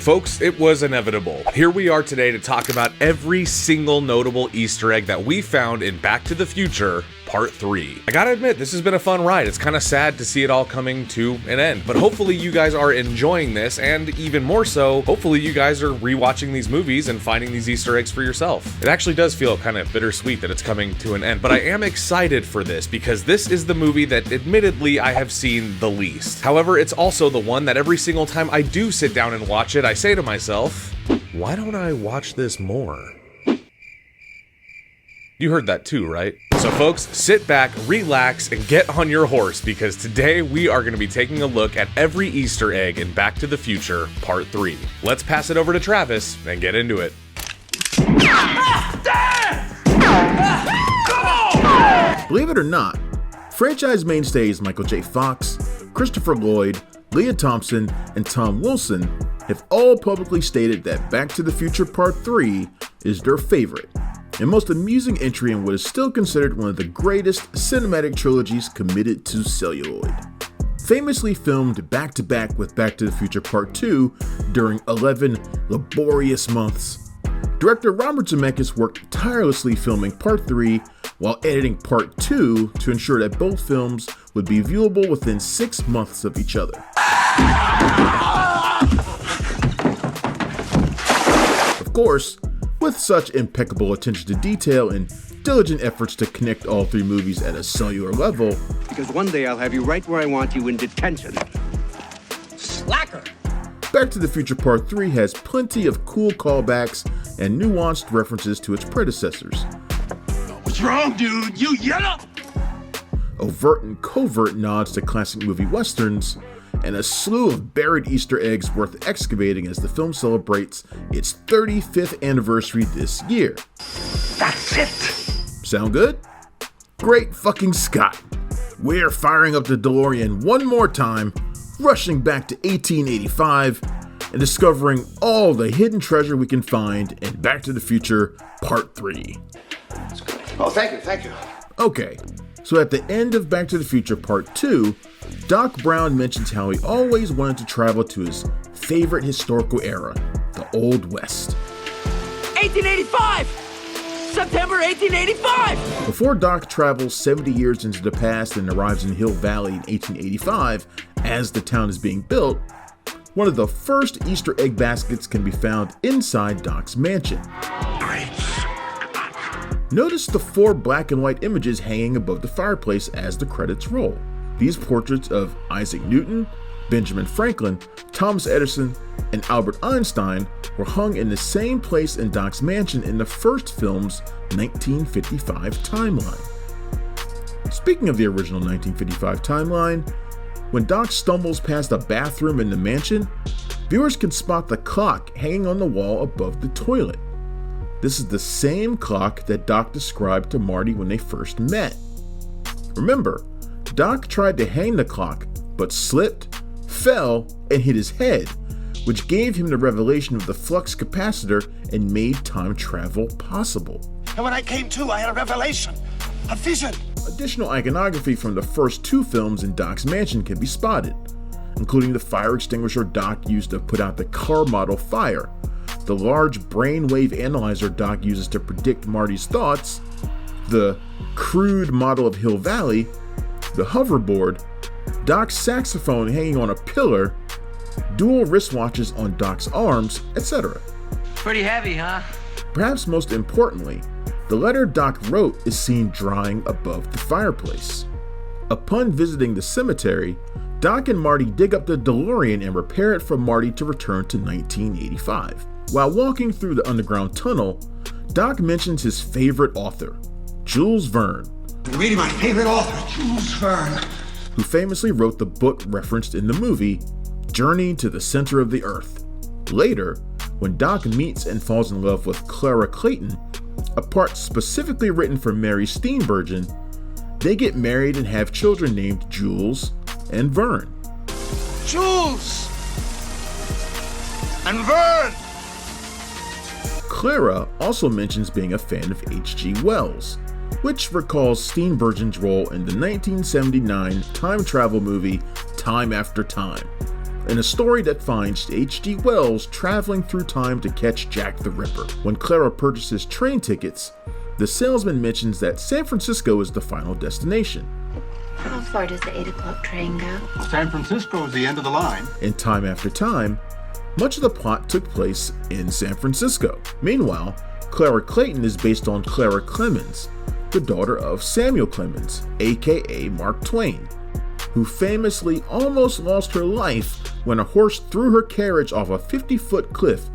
Folks, it was inevitable. Here we are today to talk about every single notable Easter egg that we found in Back to the Future Part 3. I gotta admit, this has been a fun ride. It's kind of sad to see it all coming to an end, but hopefully you guys are enjoying this, and even more so, hopefully you guys are rewatching these movies and finding these Easter eggs for yourself. It actually does feel kind of bittersweet that it's coming to an end, but I am excited for this because this is the movie that admittedly I have seen the least. However, it's also the one that every single time I do sit down and watch it, I say to myself, why don't I watch this more? You heard that too, right? So folks, sit back, relax, and get on your horse because today we are going to be taking a look at every Easter egg in Back to the Future Part 3. Let's pass it over to Travis and get into it. Believe it or not, franchise mainstays Michael J. Fox, Christopher Lloyd, Leah Thompson, and Tom Wilson have all publicly stated that Back to the Future Part 3 is their favorite and most amusing entry in what is still considered one of the greatest cinematic trilogies committed to celluloid. Famously filmed back-to-back with Back to the Future Part 2 during 11 laborious months, director Robert Zemeckis worked tirelessly filming Part 3 while editing Part 2 to ensure that both films would be viewable within 6 months of each other. Of course, with such impeccable attention to detail and diligent efforts to connect all three movies at a cellular level, because one day I'll have you right where I want you in detention. Slacker! Back to the Future Part 3 has plenty of cool callbacks and nuanced references to its predecessors. What's wrong, dude? You yellow! Overt and covert nods to classic movie westerns, and a slew of buried Easter eggs worth excavating as the film celebrates its 35th anniversary this year. That's it! Sound good? Great fucking Scott! We're firing up the DeLorean one more time, rushing back to 1885, and discovering all the hidden treasure we can find in Back to the Future Part 3. Oh, thank you. Okay, so at the end of Back to the Future Part 2, Doc Brown mentions how he always wanted to travel to his favorite historical era, the Old West. 1885! September 1885! Before Doc travels 70 years into the past and arrives in Hill Valley in 1885, as the town is being built, one of the first Easter egg baskets can be found inside Doc's mansion. Notice the 4 black and white images hanging above the fireplace as the credits roll. These portraits of Isaac Newton, Benjamin Franklin, Thomas Edison, and Albert Einstein were hung in the same place in Doc's mansion in the first film's 1955 timeline. Speaking of the original 1955 timeline, when Doc stumbles past a bathroom in the mansion, viewers can spot the clock hanging on the wall above the toilet. This is the same clock that Doc described to Marty when they first met. Remember, Doc tried to hang the clock, but slipped, fell, and hit his head, which gave him the revelation of the flux capacitor and made time travel possible. And when I came to, I had a revelation, a vision. Additional iconography from the first 2 films in Doc's mansion can be spotted, including the fire extinguisher Doc used to put out the car model fire, the large brainwave analyzer Doc uses to predict Marty's thoughts, the crude model of Hill Valley, the hoverboard, Doc's saxophone hanging on a pillar, dual wristwatches on Doc's arms, etc. Pretty heavy, huh? Perhaps most importantly, the letter Doc wrote is seen drying above the fireplace. Upon visiting the cemetery, Doc and Marty dig up the DeLorean and repair it for Marty to return to 1985. While walking through the underground tunnel, Doc mentions his favorite author, Jules Verne. I'm reading my favorite author, Jules Verne, who famously wrote the book referenced in the movie, Journey to the Center of the Earth. Later, when Doc meets and falls in love with Clara Clayton, a part specifically written for Mary Steenburgen, they get married and have children named Jules and Verne. Jules and Verne! Clara also mentions being a fan of H.G. Wells, which recalls Steenburgen's role in the 1979 time travel movie Time After Time, in a story that finds H.G. Wells traveling through time to catch Jack the Ripper. When Clara purchases train tickets, the salesman mentions that San Francisco is the final destination. How far does the 8 o'clock train go? San Francisco is the end of the line. And time after time, much of the plot took place in San Francisco. Meanwhile, Clara Clayton is based on Clara Clemens, the daughter of Samuel Clemens, aka Mark Twain, who famously almost lost her life when a horse threw her carriage off a 50-foot cliff,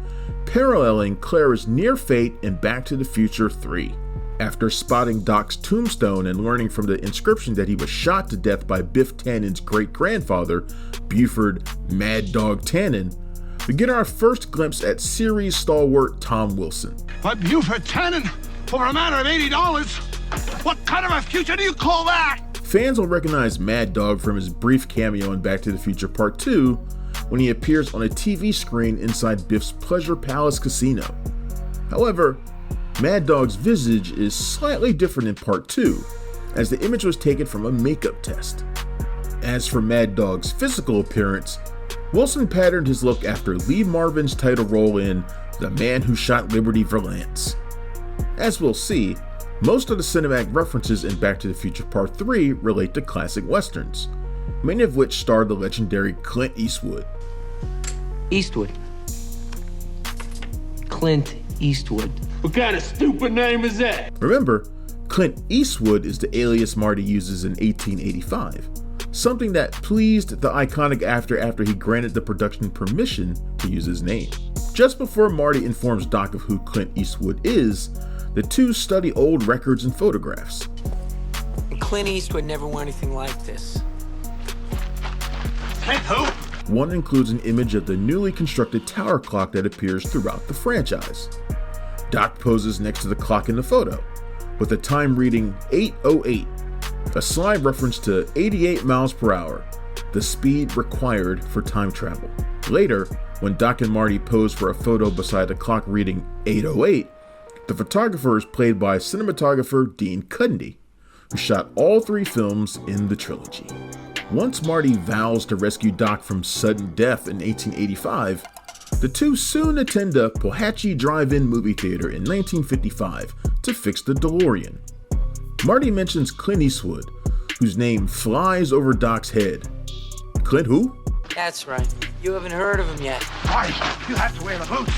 paralleling Clara's near fate in Back to the Future 3. After spotting Doc's tombstone and learning from the inscription that he was shot to death by Biff Tannen's great-grandfather, Buford Mad Dog Tannon, we get our first glimpse at series stalwart Tom Wilson. But Buford Tannon, for a matter of $80, what kind of a future do you call that? Fans will recognize Mad Dog from his brief cameo in Back to the Future Part 2 when he appears on a TV screen inside Biff's Pleasure Palace casino. However, Mad Dog's visage is slightly different in Part 2, as the image was taken from a makeup test. As for Mad Dog's physical appearance, Wilson patterned his look after Lee Marvin's title role in The Man Who Shot Liberty Valance. As we'll see, most of the cinematic references in Back to the Future Part 3 relate to classic westerns, many of which star the legendary Clint Eastwood. Eastwood. Clint Eastwood. What kind of stupid name is that? Remember, Clint Eastwood is the alias Marty uses in 1885, something that pleased the iconic actor after he granted the production permission to use his name. Just before Marty informs Doc of who Clint Eastwood is, the two study old records and photographs. Clint Eastwood never wore anything like this. Clint who? One includes an image of the newly constructed tower clock that appears throughout the franchise. Doc poses next to the clock in the photo, with the time reading 8:08, a sly reference to 88 miles per hour, the speed required for time travel. Later, when Doc and Marty pose for a photo beside the clock reading 8:08, the photographer is played by cinematographer Dean Cundy, who shot all 3 films in the trilogy. Once Marty vows to rescue Doc from sudden death in 1885, the two soon attend a Pohatchie Drive-In movie theater in 1955 to fix the DeLorean. Marty mentions Clint Eastwood, whose name flies over Doc's head. Clint who? That's right. You haven't heard of him yet. Why, you have to wear the boots.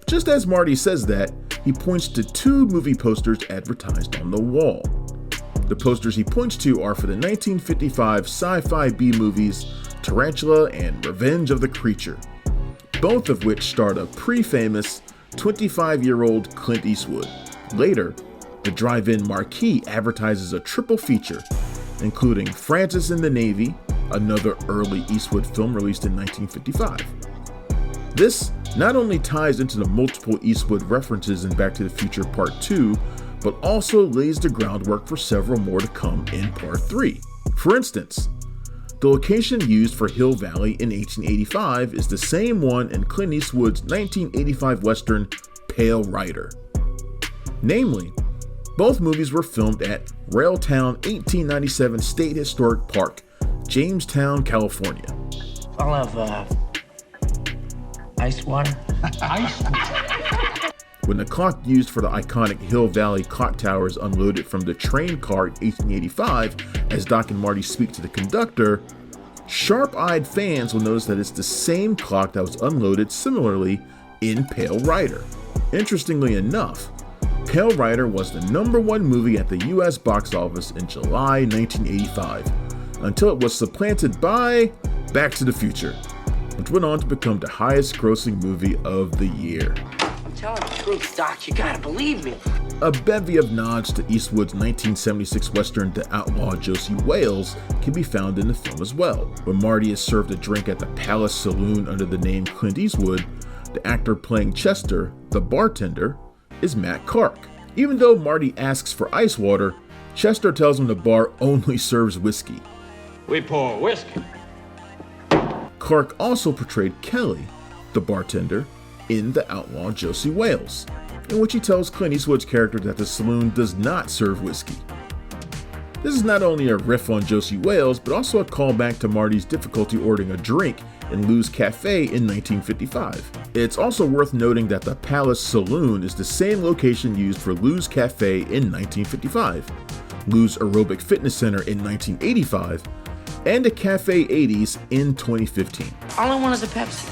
Just as Marty says that, he points to 2 movie posters advertised on the wall. The posters he points to are for the 1955 sci-fi B-movies Tarantula and Revenge of the Creature, both of which starred a pre-famous 25-year-old Clint Eastwood. Later, the drive-in marquee advertises a triple feature, including Francis in the Navy, another early Eastwood film released in 1955. This not only ties into the multiple Eastwood references in Back to the Future Part 2, but also lays the groundwork for several more to come in Part 3. For instance, the location used for Hill Valley in 1885 is the same one in Clint Eastwood's 1985 Western Pale Rider. Namely, both movies were filmed at Railtown 1897 State Historic Park, Jamestown, California. I'll have, ice water? Ice? When the clock used for the iconic Hill Valley clock tower is unloaded from the train car in 1885, as Doc and Marty speak to the conductor, sharp-eyed fans will notice that it's the same clock that was unloaded similarly in Pale Rider. Interestingly enough, Pale Rider was the #1 movie at the US box office in July 1985, until it was supplanted by Back to the Future, which went on to become the highest grossing movie of the year. I'm telling the truth, Doc. You gotta believe me. A bevy of nods to Eastwood's 1976 Western The Outlaw Josie Wales can be found in the film as well. When Marty is served a drink at the Palace Saloon under the name Clint Eastwood, the actor playing Chester, the bartender, is Matt Clark. Even though Marty asks for ice water, Chester tells him the bar only serves whiskey. We pour whiskey. Clark also portrayed Kelly, the bartender, in The Outlaw Josie Wales, in which he tells Clint Eastwood's character that the saloon does not serve whiskey. This is not only a riff on Josie Wales, but also a callback to Marty's difficulty ordering a drink in Lou's Cafe in 1955. It's also worth noting that the Palace Saloon is the same location used for Lou's Cafe in 1955, Lou's Aerobic Fitness Center in 1985, and the Cafe 80s in 2015. All I want is a Pepsi.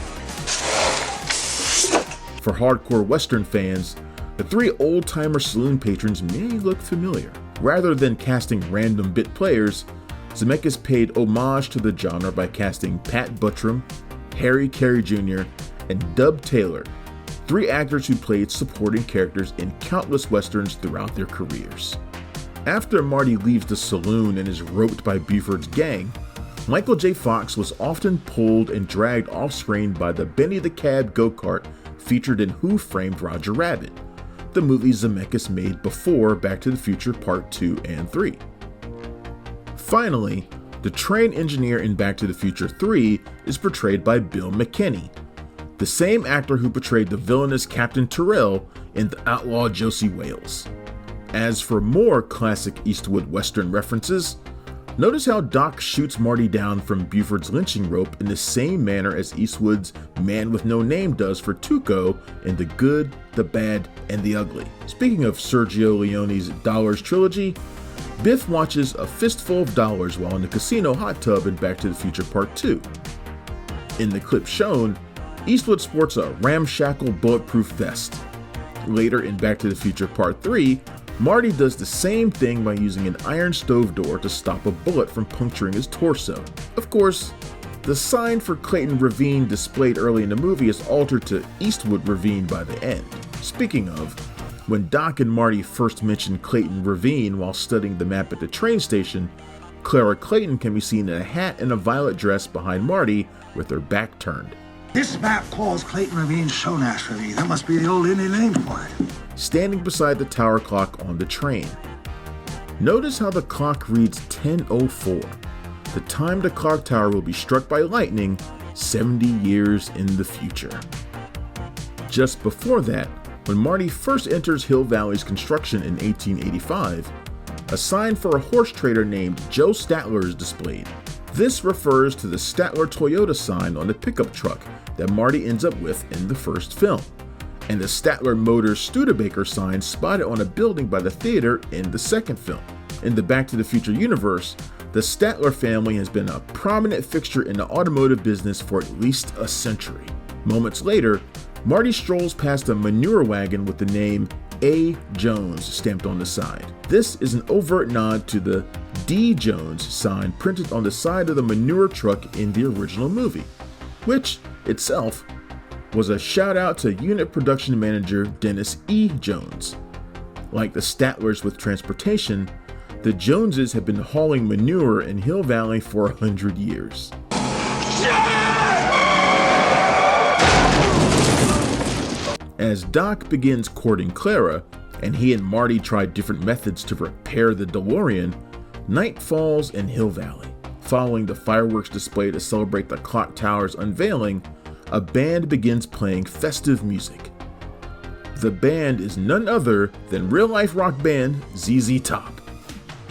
For hardcore Western fans, the three old-timer saloon patrons may look familiar. Rather than casting random bit players, Zemeckis paid homage to the genre by casting Pat Butram, Harry Carey Jr., and Dub Taylor, three actors who played supporting characters in countless westerns throughout their careers. After Marty leaves the saloon and is roped by Buford's gang, Michael J. Fox was often pulled and dragged off-screen by the Benny the Cab Go-Kart featured in Who Framed Roger Rabbit, the movie Zemeckis made before Back to the Future Part 2 and 3. Finally, the train engineer in Back to the Future 3 is portrayed by Bill McKenna, the same actor who portrayed the villainous Captain Terrell in The Outlaw Josie Wales. As for more classic Eastwood Western references, notice how Doc shoots Marty down from Buford's lynching rope in the same manner as Eastwood's Man with No Name does for Tuco in The Good, the Bad, and the Ugly. Speaking of Sergio Leone's Dollars trilogy, Biff watches a fistful of dollars while in the casino hot tub in Back to the Future Part 2. In the clip shown, Eastwood sports a ramshackle bulletproof vest. Later in Back to the Future Part 3, Marty does the same thing by using an iron stove door to stop a bullet from puncturing his torso. Of course, the sign for Clayton Ravine displayed early in the movie is altered to Eastwood Ravine by the end. Speaking of, when Doc and Marty first mention Clayton Ravine while studying the map at the train station, Clara Clayton can be seen in a hat and a violet dress behind Marty with her back turned. This map calls Clayton Ravine Shonash Ravine. That must be the old Indian name for it. Standing beside the tower clock on the train. Notice how the clock reads 10:04, the time the clock tower will be struck by lightning 70 years in the future. Just before that, when Marty first enters Hill Valley's construction in 1885, a sign for a horse trader named Joe Statler is displayed. This refers to the Statler Toyota sign on the pickup truck that Marty ends up with in the first film, and the Statler Motors Studebaker sign spotted on a building by the theater in the second film. In the Back to the Future universe, the Statler family has been a prominent fixture in the automotive business for at least a century. Moments later, Marty strolls past a manure wagon with the name A. Jones stamped on the side. This is an overt nod to the D. Jones sign printed on the side of the manure truck in the original movie, which itself was a shout out to unit production manager Dennis E. Jones. Like the Statlers with transportation, the Joneses have been hauling manure in Hill Valley for 100 years. As Doc begins courting Clara, and he and Marty try different methods to repair the DeLorean, night falls in Hill Valley. Following the fireworks display to celebrate the clock tower's unveiling, a band begins playing festive music. The band is none other than real-life rock band ZZ Top.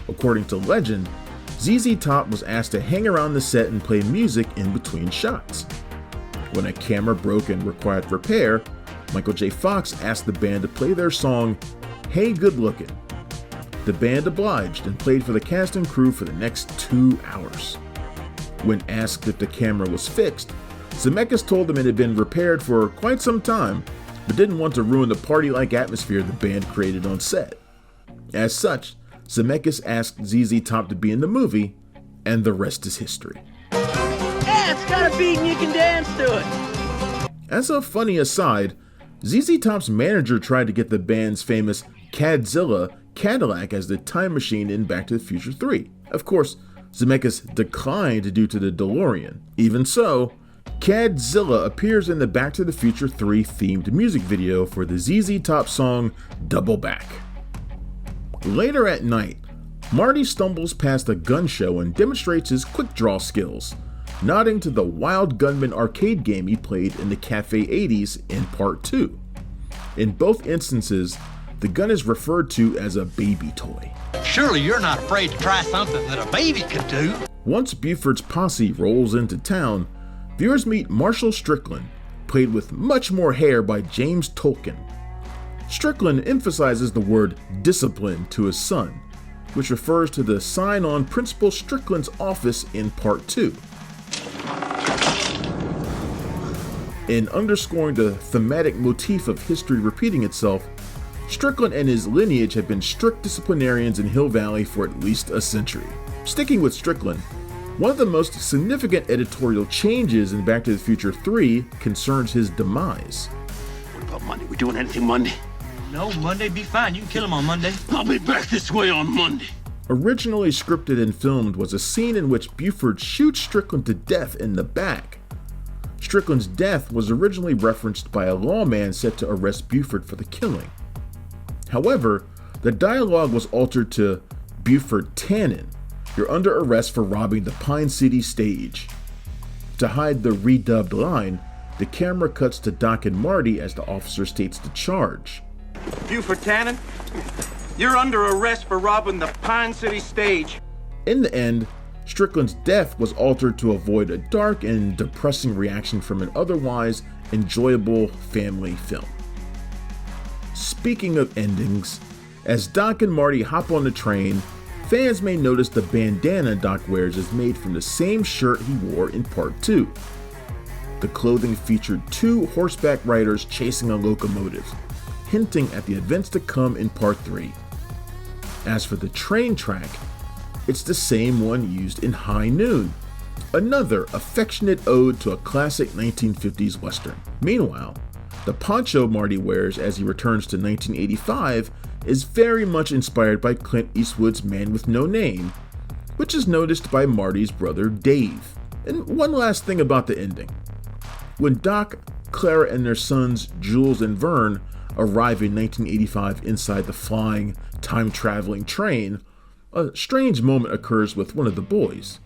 According to legend, ZZ Top was asked to hang around the set and play music in between shots. When a camera broke and required repair, Michael J. Fox asked the band to play their song, Hey Good Lookin'. The band obliged and played for the cast and crew for the next 2 hours. When asked if the camera was fixed, Zemeckis told them it had been repaired for quite some time, but didn't want to ruin the party-like atmosphere the band created on set. As such, Zemeckis asked ZZ Top to be in the movie, and the rest is history. Yeah, it's got a beat and you can dance to it. As a funny aside, ZZ Top's manager tried to get the band's famous Cadzilla Cadillac as the time machine in Back to the Future 3. Of course, Zemeckis declined due to the DeLorean. Even so, Cadzilla appears in the Back to the Future 3 themed music video for the ZZ Top song Double Back. Later at night, Marty stumbles past a gun show and demonstrates his quick draw skills, nodding to the Wild Gunman arcade game he played in the Cafe 80s in Part 2. In both instances, the gun is referred to as a baby toy. Surely you're not afraid to try something that a baby could do. Once Buford's posse rolls into town, viewers meet Marshall Strickland, played with much more hair by James Tolkien. Strickland emphasizes the word discipline to his son, which refers to the sign on Principal Strickland's office in Part 2. In underscoring the thematic motif of history repeating itself, Strickland and his lineage have been strict disciplinarians in Hill Valley for at least a century. Sticking with Strickland, one of the most significant editorial changes in Back to the Future 3 concerns his demise. What about Monday? We doing anything Monday? No, Monday be fine. You can kill him on Monday. I'll be back this way on Monday. Originally scripted and filmed was a scene in which Buford shoots Strickland to death in the back. Strickland's death was originally referenced by a lawman set to arrest Buford for the killing. However, the dialogue was altered to Buford Tannon, you're under arrest for robbing the Pine City stage. To hide the redubbed line, the camera cuts to Doc and Marty as the officer states the charge. Buford Tannon, you're under arrest for robbing the Pine City stage. In the end, Strickland's death was altered to avoid a dark and depressing reaction from an otherwise enjoyable family film. Speaking of endings, as Doc and Marty hop on the train, fans may notice the bandana Doc wears is made from the same shirt he wore in Part 2. The clothing featured 2 horseback riders chasing a locomotive, hinting at the events to come in Part 3. As for the train track, it's the same one used in High Noon, another affectionate ode to a classic 1950s Western. Meanwhile, the poncho Marty wears as he returns to 1985 is very much inspired by Clint Eastwood's Man with No Name, which is noticed by Marty's brother Dave. And one last thing about the ending. When Doc, Clara, and their sons Jules and Verne arrive in 1985 inside the flying, time-traveling train, a strange moment occurs with one of the boys.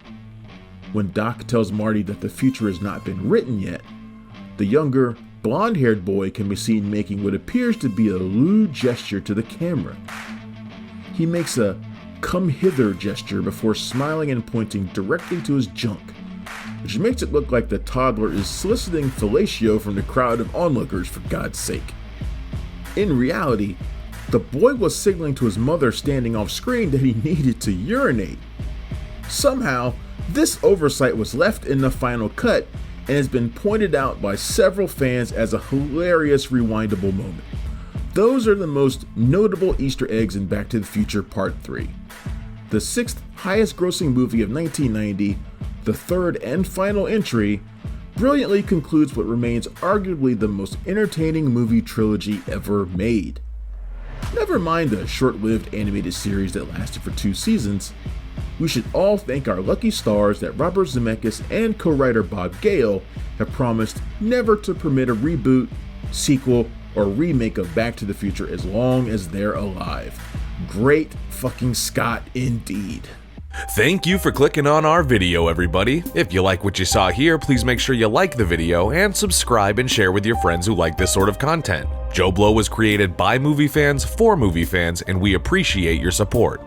When Doc tells Marty that the future has not been written yet, the younger, blonde-haired boy can be seen making what appears to be a lewd gesture to the camera. He makes a "come hither" gesture before smiling and pointing directly to his junk, which makes it look like the toddler is soliciting fellatio from the crowd of onlookers, for God's sake. In reality, the boy was signaling to his mother standing off screen that he needed to urinate. Somehow, this oversight was left in the final cut and has been pointed out by several fans as a hilarious rewindable moment. Those are the most notable Easter eggs in Back to the Future Part 3. The 6th highest grossing movie of 1990, the 3rd and final entry, brilliantly concludes what remains arguably the most entertaining movie trilogy ever made. Never mind the short-lived animated series that lasted for 2 seasons, we should all thank our lucky stars that Robert Zemeckis and co-writer Bob Gale have promised never to permit a reboot, sequel, or remake of Back to the Future as long as they're alive. Great fucking Scott indeed. Thank you for clicking on our video, everybody. If you like what you saw here, please make sure you like the video and subscribe and share with your friends who like this sort of content. JoBlo was created by movie fans for movie fans, and we appreciate your support.